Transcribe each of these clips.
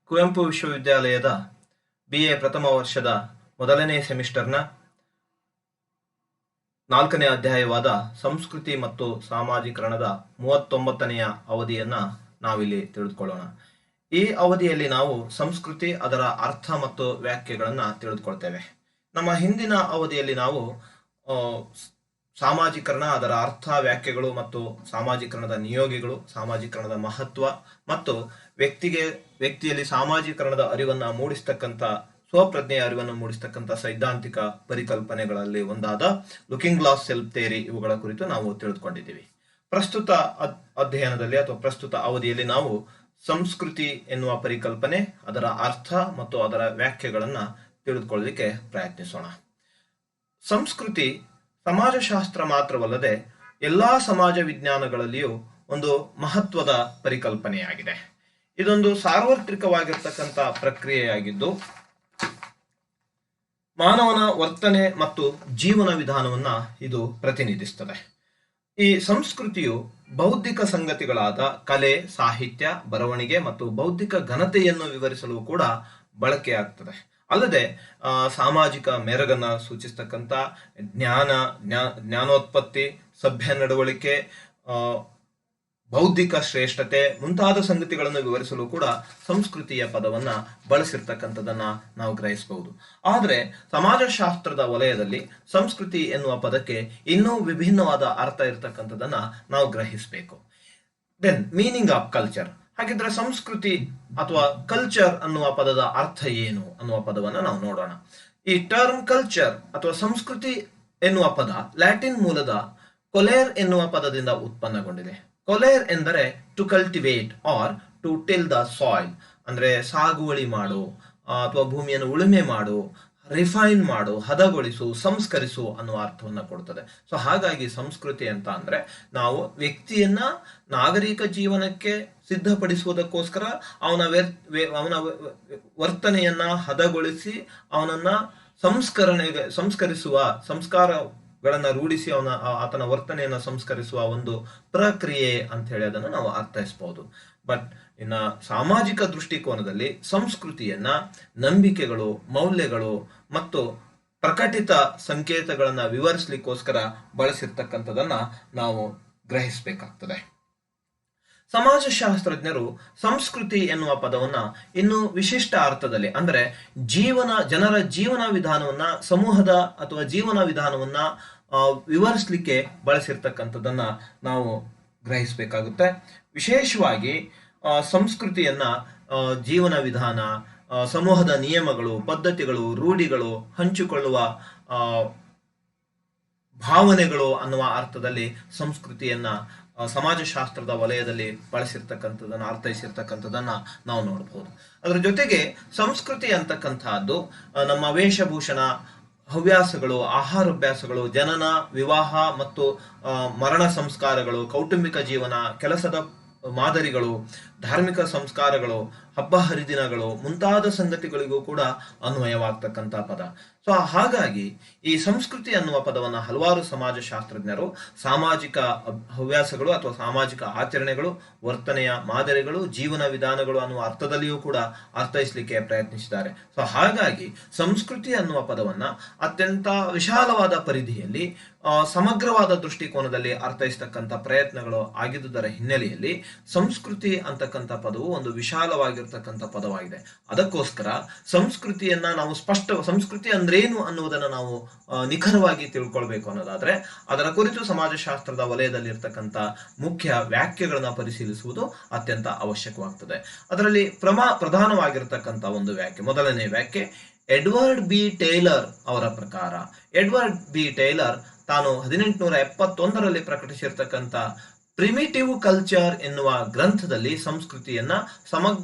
ಕುವೆಂಪು ವಿಶ್ವವಿದ್ಯಾಲಯದ BA ಪ್ರಥಮ ವರ್ಷದ ಮೊದಲನೇ ಸೆಮಿಸ್ಟರ್ನ 4ನೇ ಅಧ್ಯಾಯವಾದ ಸಂಸ್ಕೃತಿ ಮತ್ತು ಸಾಮಾಜೀಕರಣದ 39ನೆಯ ಅವಧಿಯನ್ನ ನಾವಿಲ್ಲಿ ತಿಳಿದುಕೊಳ್ಳೋಣ. ಈ ಅವಧಿಯಲ್ಲಿ ನಾವು ಸಂಸ್ಕೃತಿ, ಅದರ ಅರ್ಥ ಮತ್ತು ವ್ಯಾಖ್ಯೆಗಳನ್ನ ತಿಳಿದುಕೊಳ್ತೇವೆ. ನಮ್ಮ ಹಿಂದಿನ ಅವಧಿಯಲ್ಲಿ ನಾವು ಸಾಮಾಜೀಕರಣ, ಅದರ ಅರ್ಥ, ವ್ಯಾಖ್ಯೆಗಳು ಮತ್ತು ಸಾಮಾಜೀಕರಣದ ನಿಯೋಗಿಗಳು, ಸಾಮಾಜೀಕರಣದ ಮಹತ್ವ ಮತ್ತು ವ್ಯಕ್ತಿಯಲ್ಲಿ ಸಾಮಾಜೀಕರಣದ ಅರಿವನ್ನ ಮೂಡಿಸ್ತಕ್ಕಂಥ, ಸ್ವಪ್ರಜ್ಞೆಯ ಅರಿವನ್ನು ಮೂಡಿಸ್ತಕ್ಕಂಥ ಸೈದ್ಧಾಂತಿಕ ಪರಿಕಲ್ಪನೆಗಳಲ್ಲಿ ಒಂದಾದ ಲುಕಿಂಗ್ ಗ್ಲಾಸ್ ಸೆಲ್ಫ್ ಥಿಯರಿ, ಇವುಗಳ ಕುರಿತು ನಾವು ತಿಳಿದುಕೊಂಡಿದ್ದೀವಿ. ಪ್ರಸ್ತುತ ಅಧ್ಯಯನದಲ್ಲಿ ಅಥವಾ ಪ್ರಸ್ತುತ ಅವಧಿಯಲ್ಲಿ ನಾವು ಸಂಸ್ಕೃತಿ ಎನ್ನುವ ಪರಿಕಲ್ಪನೆ, ಅದರ ಅರ್ಥ ಮತ್ತು ಅದರ ವ್ಯಾಖ್ಯೆಗಳನ್ನ ತಿಳಿದುಕೊಳ್ಳಲಿಕ್ಕೆ ಪ್ರಯತ್ನಿಸೋಣ. ಸಂಸ್ಕೃತಿ ಸಮಾಜಶಾಸ್ತ್ರ ಮಾತ್ರವಲ್ಲದೆ ಎಲ್ಲಾ ಸಮಾಜ ವಿಜ್ಞಾನಗಳಲ್ಲಿಯೂ ಒಂದು ಮಹತ್ವದ ಪರಿಕಲ್ಪನೆಯಾಗಿದೆ. ಇದೊಂದು ಸಾರ್ವತ್ರಿಕವಾಗಿರ್ತಕ್ಕಂಥ ಪ್ರಕ್ರಿಯೆಯಾಗಿದ್ದು ಮಾನವನ ವರ್ತನೆ ಮತ್ತು ಜೀವನ ವಿಧಾನವನ್ನ ಇದು ಪ್ರತಿನಿಧಿಸುತ್ತದೆ. ಈ ಸಂಸ್ಕೃತಿಯು ಬೌದ್ಧಿಕ ಸಂಗತಿಗಳಾದ ಕಲೆ, ಸಾಹಿತ್ಯ, ಬರವಣಿಗೆ ಮತ್ತು ಬೌದ್ಧಿಕ ಘನತೆಯನ್ನು ವಿವರಿಸಲು ಕೂಡ ಬಳಕೆಯಾಗ್ತದೆ. ಅಲ್ಲದೆ ಸಾಮಾಜಿಕ ಮೆರಗನ್ನ ಸೂಚಿಸ್ತಕ್ಕಂಥ ಜ್ಞಾನೋತ್ಪತ್ತಿ, ಸಭ್ಯ ನಡವಳಿಕೆ, ಬೌದ್ಧಿಕ ಶ್ರೇಷ್ಠತೆ ಮುಂತಾದ ಸಂಗತಿಗಳನ್ನು ವಿವರಿಸಲು ಕೂಡ ಸಂಸ್ಕೃತಿಯ ಪದವನ್ನ ಬಳಸಿರ್ತಕ್ಕಂಥದನ್ನ ನಾವು ಗ್ರಹಿಸಬಹುದು. ಆದರೆ ಸಮಾಜಶಾಸ್ತ್ರದ ವಲಯದಲ್ಲಿ ಸಂಸ್ಕೃತಿ ಎನ್ನುವ ಪದಕ್ಕೆ ಇನ್ನೂ ವಿಭಿನ್ನವಾದ ಅರ್ಥ ಇರತಕ್ಕಂಥದನ್ನ ನಾವು ಗ್ರಹಿಸಬೇಕು. Then meaning of culture. ಹಾಗಿದ್ರೆ ಸಂಸ್ಕೃತಿ ಅಥವಾ ಕಲ್ಚರ್ ಅನ್ನುವ ಪದದ ಅರ್ಥ ಏನು ಅನ್ನುವ ಪದವನ್ನ ನಾವು ನೋಡೋಣ. ಈ ಟರ್ಮ್ ಕಲ್ಚರ್ ಅಥವಾ ಸಂಸ್ಕೃತಿ ಎನ್ನುವ ಪದ ಲ್ಯಾಟಿನ್ ಮೂಲದ ಕೊಲೇರ್ ಎನ್ನುವ ಪದದಿಂದ ಉತ್ಪನ್ನಗೊಂಡಿದೆ. ಕೊಲೇರ್ ಎಂದರೆ to cultivate or to till the soil, ಅಂದ್ರೆ ಸಾಗುವಳಿ ಮಾಡು ಅಥವಾ ಭೂಮಿಯನ್ನು ಉಳುಮೆ ಮಾಡು, ರಿಫೈನ್ ಮಾಡು, ಹದಗೊಳಿಸು, ಸಂಸ್ಕರಿಸು ಅನ್ನುವ ಅರ್ಥವನ್ನ ಕೊಡ್ತದೆ. ಸೊ ಹಾಗಾಗಿ ಸಂಸ್ಕೃತಿ ಅಂತ ಅಂದ್ರೆ ನಾವು ವ್ಯಕ್ತಿಯನ್ನ ನಾಗರಿಕ ಜೀವನಕ್ಕೆ ಸಿದ್ಧಪಡಿಸುವುದಕ್ಕೋಸ್ಕರ ಅವನ ವರ್ತನೆಯನ್ನ ಹದಗೊಳಿಸಿ ಅವನನ್ನ ಸಂಸ್ಕರಿಸುವ, ಸಂಸ್ಕಾರಗಳನ್ನ ರೂಢಿಸಿ ಆತನ ವರ್ತನೆಯನ್ನ ಸಂಸ್ಕರಿಸುವ ಒಂದು ಪ್ರಕ್ರಿಯೆ ಅಂತ ಹೇಳಿ ಅದನ್ನು ನಾವು ಅರ್ಥೈಸಬಹುದು. ಬಟ್ ಇನ್ನ ಸಾಮಾಜಿಕ ದೃಷ್ಟಿಕೋನದಲ್ಲಿ ಸಂಸ್ಕೃತಿಯನ್ನ ನಂಬಿಕೆಗಳು, ಮೌಲ್ಯಗಳು ಮತ್ತು ಪ್ರಕಟಿತ ಸಂಕೇತಗಳನ್ನ ವಿವರಿಸಲಿಕ್ಕೋಸ್ಕರ ಬಳಸಿರ್ತಕ್ಕಂಥದನ್ನ ನಾವು ಗ್ರಹಿಸಬೇಕಾಗ್ತದೆ. ಸಮಾಜಶಾಸ್ತ್ರಜ್ಞರು ಸಂಸ್ಕೃತಿ ಎನ್ನುವ ಪದವನ್ನ ಇನ್ನು ವಿಶಿಷ್ಟ ಅರ್ಥದಲ್ಲಿ, ಅಂದ್ರೆ ಜನರ ಜೀವನ ವಿಧಾನವನ್ನ, ಸಮೂಹದ ಅಥವಾ ಜೀವನ ವಿಧಾನವನ್ನ ವಿವರಿಸಲಿಕ್ಕೆ ಬಳಸಿರ್ತಕ್ಕಂಥದನ್ನ ನಾವು ಗ್ರಹಿಸಬೇಕಾಗುತ್ತೆ. ವಿಶೇಷವಾಗಿ ಸಂಸ್ಕೃತಿಯನ್ನ ಜೀವನ ವಿಧಾನ, ಸಮೂಹದ ನಿಯಮಗಳು, ಪದ್ಧತಿಗಳು, ರೂಢಿಗಳು, ಹಂಚಿಕೊಳ್ಳುವ ಭಾವನೆಗಳು ಅನ್ನುವ ಅರ್ಥದಲ್ಲಿ ಸಂಸ್ಕೃತಿಯನ್ನ ಸಮಾಜಶಾಸ್ತ್ರದ ವಲಯದಲ್ಲಿ ಬಳಸಿರ್ತಕ್ಕಂಥದನ್ನ, ಅರ್ಥೈಸಿರ್ತಕ್ಕಂಥದನ್ನ ನಾವು ನೋಡಬಹುದು. ಅದರ ಜೊತೆಗೆ ಸಂಸ್ಕೃತಿ ಅಂತಕ್ಕಂಥದ್ದು ನಮ್ಮ ವೇಷಭೂಷಣ, ಹವ್ಯಾಸಗಳು, ಆಹಾರಾಭ್ಯಾಸಗಳು, ಜನನ, ವಿವಾಹ ಮತ್ತು ಮರಣ ಸಂಸ್ಕಾರಗಳು, ಕೌಟುಂಬಿಕ ಜೀವನ, ಕೆಲಸದ ಮಾದರಿಗಳು, ಧಾರ್ಮಿಕ ಸಂಸ್ಕಾರಗಳು, ಹಬ್ಬ ಹರಿದಿನಗಳು ಮುಂತಾದ ಸಂಗತಿಗಳಿಗೂ ಕೂಡ ಅನ್ವಯವಾಗ್ತಕ್ಕಂಥ ಪದ. ಸೊ ಹಾಗಾಗಿ ಈ ಸಂಸ್ಕೃತಿ ಅನ್ನುವ ಪದವನ್ನ ಹಲವಾರು ಸಮಾಜಶಾಸ್ತ್ರಜ್ಞರು ಸಾಮಾಜಿಕ ಹವ್ಯಾಸಗಳು ಅಥವಾ ಸಾಮಾಜಿಕ ಆಚರಣೆಗಳು, ವರ್ತನೆಯ ಮಾದರಿಗಳು, ಜೀವನ ವಿಧಾನಗಳು ಅನ್ನುವ ಅರ್ಥದಲ್ಲಿಯೂ ಕೂಡ ಅರ್ಥೈಸಲಿಕ್ಕೆ ಪ್ರಯತ್ನಿಸಿದ್ದಾರೆ. ಸೊ ಹಾಗಾಗಿ ಸಂಸ್ಕೃತಿ ಅನ್ನುವ ಪದವನ್ನ ಅತ್ಯಂತ ವಿಶಾಲವಾದ ಪರಿಧಿಯಲ್ಲಿ, ಸಮಗ್ರವಾದ ದೃಷ್ಟಿಕೋನದಲ್ಲಿ ಅರ್ಥೈಸತಕ್ಕಂಥ ಪ್ರಯತ್ನಗಳು ಆಗಿದ್ದುದರ ಹಿನ್ನೆಲೆಯಲ್ಲಿ ಸಂಸ್ಕೃತಿ ಅಂತಕ್ಕಂಥ ಪದವು ಒಂದು ವಿಶಾಲವಾಗಿರ್ತಕ್ಕಂಥ ಪದವಾಗಿದೆ. ಅದಕ್ಕೋಸ್ಕರ ಸಂಸ್ಕೃತಿಯನ್ನ ನಾವು ಸಂಸ್ಕೃತಿ ಅಂದ್ರೇನು ಅನ್ನುವುದನ್ನು ನಾವು ನಿಖರವಾಗಿ ತಿಳ್ಕೊಳ್ಬೇಕು ಅನ್ನೋದಾದ್ರೆ ಅದರ ಕುರಿತು ಸಮಾಜಶಾಸ್ತ್ರದ ವಲಯದಲ್ಲಿ ಇರ್ತಕ್ಕಂಥ ಮುಖ್ಯ ವ್ಯಾಖ್ಯೆಗಳನ್ನ ಪರಿಶೀಲಿಸುವುದು ಅತ್ಯಂತ ಅವಶ್ಯಕವಾಗ್ತದೆ. ಅದರಲ್ಲಿ ಪ್ರಧಾನವಾಗಿರ್ತಕ್ಕಂಥ ಒಂದು ವ್ಯಾಖ್ಯೆ, ಮೊದಲನೇ ವ್ಯಾಖ್ಯೆ ಎಡ್ವರ್ಡ್ ಬಿ ಟೇಲರ್ ಅವರ ಪ್ರಕಾರ. ಎಡ್ವರ್ಡ್ ಬಿ ಟೇಲರ್ ತಾನು 1871ರಲ್ಲಿ ಪ್ರಕಟಿಸಿರ್ತಕ್ಕಂಥ ಪ್ರಿಮಿಟಿವ್ ಕಲ್ಚರ್ ಎನ್ನುವ ಗ್ರಂಥದಲ್ಲಿ ಸಂಸ್ಕೃತಿಯನ್ನ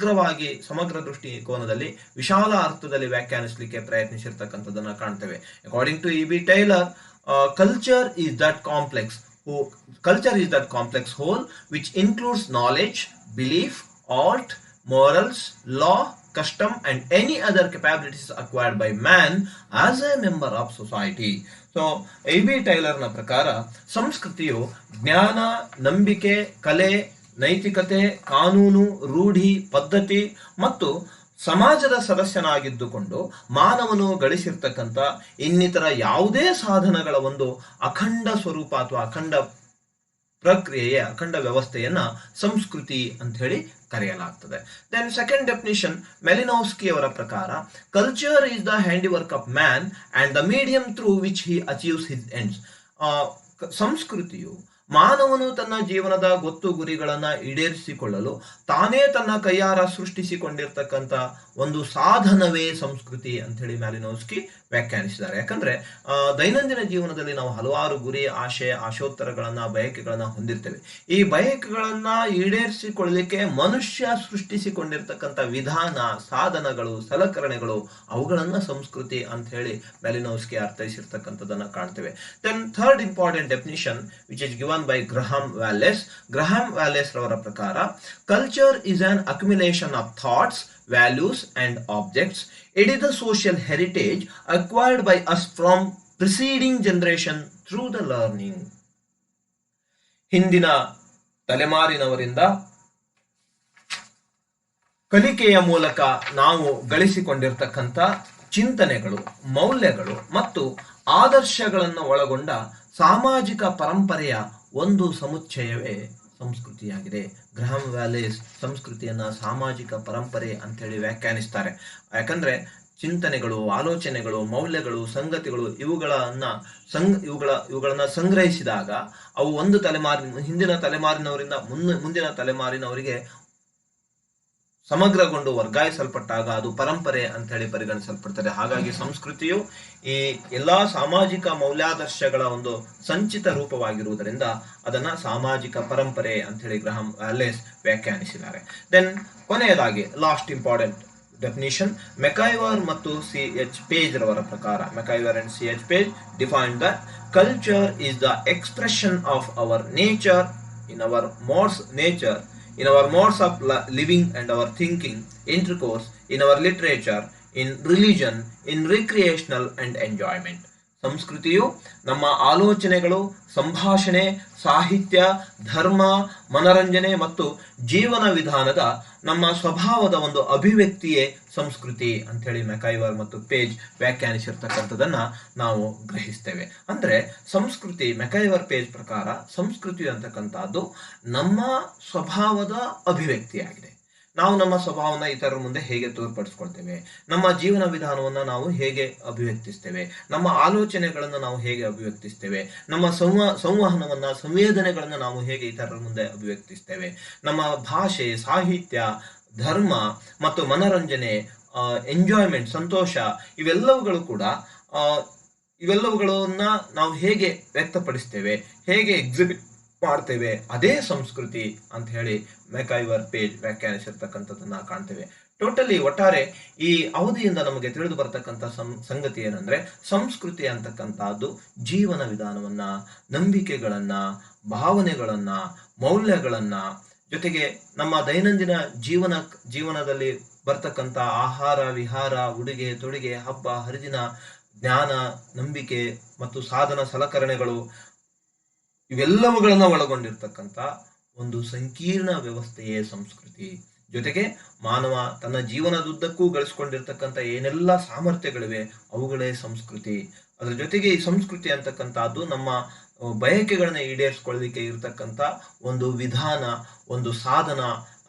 ಸಮಗ್ರ ದೃಷ್ಟಿಕೋನದಲ್ಲಿ ವಿಶಾಲ ಅರ್ಥದಲ್ಲಿ ವ್ಯಾಖ್ಯಾನಿಸಲಿಕ್ಕೆ ಪ್ರಯತ್ನಿಸಿರ್ತಕ್ಕಂಥದ್ದನ್ನ ಕಾಣ್ತೇವೆ. According to E.B. Tylor, culture is that complex whole which includes knowledge, belief, art, morals, law, custom and any other capabilities acquired by man as a member of society. So E.B. ಟೈಲರ್ನ ಪ್ರಕಾರ ಸಂಸ್ಕೃತಿಯು ಜ್ಞಾನ, ನಂಬಿಕೆ, ಕಲೆ, ನೈತಿಕತೆ, ಕಾನೂನು, ರೂಢಿ, ಪದ್ಧತಿ ಮತ್ತು ಸಮಾಜದ ಸದಸ್ಯನಾಗಿದ್ದುಕೊಂಡು ಮಾನವನು ಗಳಿಸಿರ್ತಕ್ಕಂಥ ಇನ್ನಿತರ ಯಾವುದೇ ಸಾಧನಗಳ ಒಂದು ಅಖಂಡ ಸ್ವರೂಪ ಅಥವಾ ಅಖಂಡ ಪ್ರಕ್ರಿಯೆಯ ಅಖಂಡ ವ್ಯವಸ್ಥೆಯನ್ನ ಸಂಸ್ಕೃತಿ ಅಂತ ಹೇಳಿ ಕರೆಯಲಾಗ್ತದೆ. ದೆನ್ ಸೆಕೆಂಡ್ ಡೆಫಿನಿಷನ್ ಮೆಲಿನೋವ್ಸ್ಕಿ ಅವರ ಪ್ರಕಾರ, culture is the handiwork of man and the medium through which he achieves his ends. ಸಂಸ್ಕೃತಿಯು ಮಾನವನು ತನ್ನ ಜೀವನದ ಗೊತ್ತು ಗುರಿಗಳನ್ನ ಈಡೇರಿಸಿಕೊಳ್ಳಲು ತಾನೇ ತನ್ನ ಕೈಯಾರ ಸೃಷ್ಟಿಸಿಕೊಂಡಿರ್ತಕ್ಕಂಥ ಒಂದು ಸಾಧನವೇ ಸಂಸ್ಕೃತಿ ಅಂತ ಹೇಳಿ ಮ್ಯಾಲಿನೋವ್ಸ್ಕಿ ವ್ಯಾಖ್ಯಾನಿಸಿದ್ದಾರೆ. ಯಾಕಂದ್ರೆ ದೈನಂದಿನ ಜೀವನದಲ್ಲಿ ನಾವು ಹಲವಾರು ಗುರಿ, ಆಶೆ, ಆಶೋತ್ತರಗಳನ್ನ, ಬಯಕೆಗಳನ್ನ ಹೊಂದಿರ್ತೇವೆ. ಈ ಬಯಕೆಗಳನ್ನ ಈಡೇರಿಸಿಕೊಳ್ಳಲಿಕ್ಕೆ ಮನುಷ್ಯ ಸೃಷ್ಟಿಸಿಕೊಂಡಿರ್ತಕ್ಕಂಥ ವಿಧಾನ, ಸಾಧನಗಳು, ಸಲಕರಣೆಗಳು, ಅವುಗಳನ್ನ ಸಂಸ್ಕೃತಿ ಅಂತ ಹೇಳಿ ಮ್ಯಾಲಿನೋವ್ಸ್ಕಿ ಅರ್ಥೈಸಿರ್ತಕ್ಕಂಥದ್ದನ್ನ ಕಾಣ್ತೇವೆ. Then third important definition which is given by Graham Wallas ರವರ ಪ್ರಕಾರ, culture is an accumulation of thoughts, values and objects. It is the social heritage acquired by us from preceding generation through the learning. ಹಿಂದಿನ ತಲೆಮಾರಿನವರಿಂದ ಕಲಿಕೆಯ ಮೂಲಕ ನಾವು ಗಳಿಸಿಕೊಂಡಿರ್ತಕ್ಕಂಥ ಚಿಂತನೆಗಳು, ಮೌಲ್ಯಗಳು ಮತ್ತು ಆದರ್ಶಗಳನ್ನು ಒಳಗೊಂಡ ಸಾಮಾಜಿಕ ಪರಂಪರೆಯ ಒಂದು ಸಮುಚ್ಚಯವೇ ಸಂಸ್ಕೃತಿಯಾಗಿದೆ. ಗ್ರಹಾಂ ವ್ಯಾಲೇಸ್ ಸಂಸ್ಕೃತಿಯನ್ನ ಸಾಮಾಜಿಕ ಪರಂಪರೆ ಅಂತ ಹೇಳಿ ವ್ಯಾಖ್ಯಾನಿಸ್ತಾರೆ. ಯಾಕಂದ್ರೆ ಚಿಂತನೆಗಳು, ಆಲೋಚನೆಗಳು, ಮೌಲ್ಯಗಳು, ಸಂಗತಿಗಳು ಇವುಗಳನ್ನ ಸಂಗ್ರಹಿಸಿದಾಗ ಅವು ಒಂದು ಹಿಂದಿನ ತಲೆಮಾರಿನವರಿಂದ ಮುಂದಿನ ತಲೆಮಾರಿನವರಿಗೆ ಸಮಗ್ರಗೊಂಡು ವರ್ಗಾಯಿಸಲ್ಪಟ್ಟಾಗ ಅದು ಪರಂಪರೆ ಅಂತ ಹೇಳಿ ಪರಿಗಣಿಸಲ್ಪಡ್ತದೆ. ಹಾಗಾಗಿ ಸಂಸ್ಕೃತಿಯು ಈ ಎಲ್ಲಾ ಸಾಮಾಜಿಕ ಮೌಲ್ಯಾದರ್ಶಗಳ ಒಂದು ಸಂಚಿತ ರೂಪವಾಗಿರುವುದರಿಂದ ಅದನ್ನ ಸಾಮಾಜಿಕ ಪರಂಪರೆ ಅಂತ ಹೇಳಿ ಗ್ರಹಾಂ ವ್ಯಾಲೇಸ್ ವ್ಯಾಖ್ಯಾನಿಸಿದ್ದಾರೆ. ದೆನ್ ಕೊನೆಯದಾಗಿ ಲಾಸ್ಟ್ ಇಂಪಾರ್ಟೆಂಟ್ ಡೆಫಿನಿಷನ್, ಮೆಕೈವರ್ ಮತ್ತು C.H. ಪೇಜ್ ರವರ ಪ್ರಕಾರ, MacIver and C.H. Page defined that culture is the expression of our nature in our modes of living and our thinking, intercourse, in our literature, in religion, in recreational and enjoyment. ಸಂಸ್ಕೃತಿಯು ನಮ್ಮ ಆಲೋಚನೆಗಳು, ಸಂಭಾಷಣೆ, ಸಾಹಿತ್ಯ, ಧರ್ಮ, ಮನರಂಜನೆ ಮತ್ತು ಜೀವನ ವಿಧಾನದ ನಮ್ಮ ಸ್ವಭಾವದ ಒಂದು ಅಭಿವ್ಯಕ್ತಿಯೇ ಸಂಸ್ಕೃತಿ ಅಂತ ಹೇಳಿ ಮೆಕೈವರ್ ಮತ್ತು ಪೇಜ್ ವ್ಯಾಖ್ಯಾನಿಸಿರ್ತಕ್ಕಂಥದನ್ನ ನಾವು ಗ್ರಹಿಸ್ತೇವೆ. ಅಂದ್ರೆ ಸಂಸ್ಕೃತಿ, ಮೆಕೈವರ್ ಪೇಜ್ ಪ್ರಕಾರ ಸಂಸ್ಕೃತಿ ಅಂತಕ್ಕಂಥದ್ದು ನಮ್ಮ ಸ್ವಭಾವದ ಅಭಿವ್ಯಕ್ತಿಯಾಗಿದೆ. ನಾವು ನಮ್ಮ ಸ್ವಭಾವನ ಇತರರ ಮುಂದೆ ಹೇಗೆ ತೋರ್ಪಡಿಸ್ಕೊಳ್ತೇವೆ, ನಮ್ಮ ಜೀವನ ವಿಧಾನವನ್ನ ನಾವು ಹೇಗೆ ಅಭಿವ್ಯಕ್ತಿಸ್ತೇವೆ, ನಮ್ಮ ಆಲೋಚನೆಗಳನ್ನು ನಾವು ಹೇಗೆ ಅಭಿವ್ಯಕ್ತಿಸ್ತೇವೆ, ನಮ್ಮ ಸಂವಹನವನ್ನ, ಸಂವೇದನೆಗಳನ್ನ ನಾವು ಹೇಗೆ ಇತರರ ಮುಂದೆ ಅಭಿವ್ಯಕ್ತಿಸ್ತೇವೆ, ನಮ್ಮ ಭಾಷೆ, ಸಾಹಿತ್ಯ, ಧರ್ಮ ಮತ್ತು ಮನರಂಜನೆ, ಎಂಜಾಯ್ಮೆಂಟ್, ಸಂತೋಷ, ಇವೆಲ್ಲವುಗಳನ್ನ ನಾವು ಹೇಗೆ ವ್ಯಕ್ತಪಡಿಸ್ತೇವೆ, ಹೇಗೆ ಎಕ್ಸಿಬಿಟ್ ಮಾಡ್ತೇವೆ, ಅದೇ ಸಂಸ್ಕೃತಿ ಅಂತ ಹೇಳಿ ಮೆಕೈವರ್ ಪೇಜ್ ವ್ಯಾಖ್ಯಾನಿಸಿರ್ತಕ್ಕಂಥದ್ದನ್ನ ಕಾಣ್ತೇವೆ. ಒಟ್ಟಾರೆ ಈ ಅವಧಿಯಿಂದ ನಮಗೆ ತಿಳಿದು ಬರ್ತಕ್ಕಂಥ ಸಂಗತಿ ಏನಂದ್ರೆ, ಸಂಸ್ಕೃತಿ ಅಂತಕ್ಕಂಥದ್ದು ಜೀವನ ವಿಧಾನವನ್ನ, ನಂಬಿಕೆಗಳನ್ನ, ಭಾವನೆಗಳನ್ನ, ಮೌಲ್ಯಗಳನ್ನ, ಜೊತೆಗೆ ನಮ್ಮ ದೈನಂದಿನ ಜೀವನದಲ್ಲಿ ಬರ್ತಕ್ಕಂಥ ಆಹಾರ, ವಿಹಾರ, ಉಡುಗೆ ತೊಡುಗೆ, ಹಬ್ಬ ಹರಿದಿನ, ಜ್ಞಾನ, ನಂಬಿಕೆ ಮತ್ತು ಸಾಧನ ಸಲಕರಣೆಗಳು, ಇವೆಲ್ಲವುಗಳನ್ನ ಒಳಗೊಂಡಿರ್ತಕ್ಕಂಥ ಒಂದು ಸಂಕೀರ್ಣ ವ್ಯವಸ್ಥೆಯೇ ಸಂಸ್ಕೃತಿ. ಜೊತೆಗೆ ಮಾನವ ತನ್ನ ಜೀವನದುದ್ದಕ್ಕೂ ಗಳಿಸ್ಕೊಂಡಿರ್ತಕ್ಕಂಥ ಏನೆಲ್ಲ ಸಾಮರ್ಥ್ಯಗಳಿವೆ ಅವುಗಳೇ ಸಂಸ್ಕೃತಿ. ಅದರ ಜೊತೆಗೆ ಈ ಸಂಸ್ಕೃತಿ ಅಂತಕ್ಕಂಥದ್ದು ನಮ್ಮ ಬಯಕೆಗಳನ್ನ ಈಡೇರಿಸಿಕೊಳ್ಳಲಿಕ್ಕೆ ಇರತಕ್ಕಂಥ ಒಂದು ವಿಧಾನ, ಒಂದು ಸಾಧನ,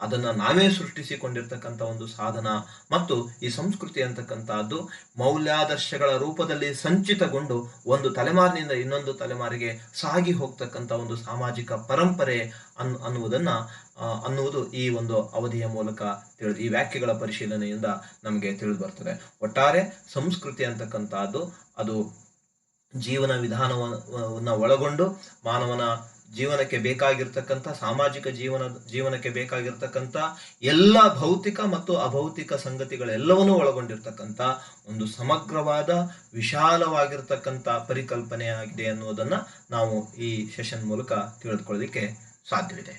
ಅದನ್ನ ನಾವೇ ಸೃಷ್ಟಿಸಿಕೊಂಡಿರ್ತಕ್ಕಂಥ ಒಂದು ಸಾಧನ. ಮತ್ತು ಈ ಸಂಸ್ಕೃತಿ ಅಂತಕ್ಕಂಥದ್ದು ಮೌಲ್ಯಾದರ್ಶಗಳ ರೂಪದಲ್ಲಿ ಸಂಚಿತಗೊಂಡು ಒಂದು ತಲೆಮಾರಿನಿಂದ ಇನ್ನೊಂದು ತಲೆಮಾರಿಗೆ ಸಾಗಿ ಹೋಗ್ತಕ್ಕಂಥ ಒಂದು ಸಾಮಾಜಿಕ ಪರಂಪರೆ ಅನ್ನುವುದು ಈ ಒಂದು ಅವಧಿಯ ಮೂಲಕ ಈ ವ್ಯಾಖ್ಯೆಗಳ ಪರಿಶೀಲನೆಯಿಂದ ನಮಗೆ ತಿಳಿದು ಬರ್ತದೆ. ಒಟ್ಟಾರೆ ಸಂಸ್ಕೃತಿ ಅಂತಕ್ಕಂಥದ್ದು ಅದು ಜೀವನ ವಿಧಾನವನ್ನ ಒಳಗೊಂಡು ಮಾನವನ ಜೀವನಕ್ಕೆ ಬೇಕಾಗಿರ್ತಕ್ಕಂಥ, ಸಾಮಾಜಿಕ ಜೀವನಕ್ಕೆ ಬೇಕಾಗಿರ್ತಕ್ಕಂಥ ಎಲ್ಲ ಭೌತಿಕ ಮತ್ತು ಅಭೌತಿಕ ಸಂಗತಿಗಳೆಲ್ಲವನ್ನೂ ಒಳಗೊಂಡಿರ್ತಕ್ಕಂಥ ಒಂದು ಸಮಗ್ರವಾದ, ವಿಶಾಲವಾಗಿರ್ತಕ್ಕಂಥ ಪರಿಕಲ್ಪನೆಯಾಗಿದೆ ಅನ್ನೋದನ್ನ ನಾವು ಈ ಸೆಷನ್ ಮೂಲಕ ತಿಳಿದುಕೊಳ್ಳಲಿಕ್ಕೆ ಸಾಧ್ಯವಿದೆ.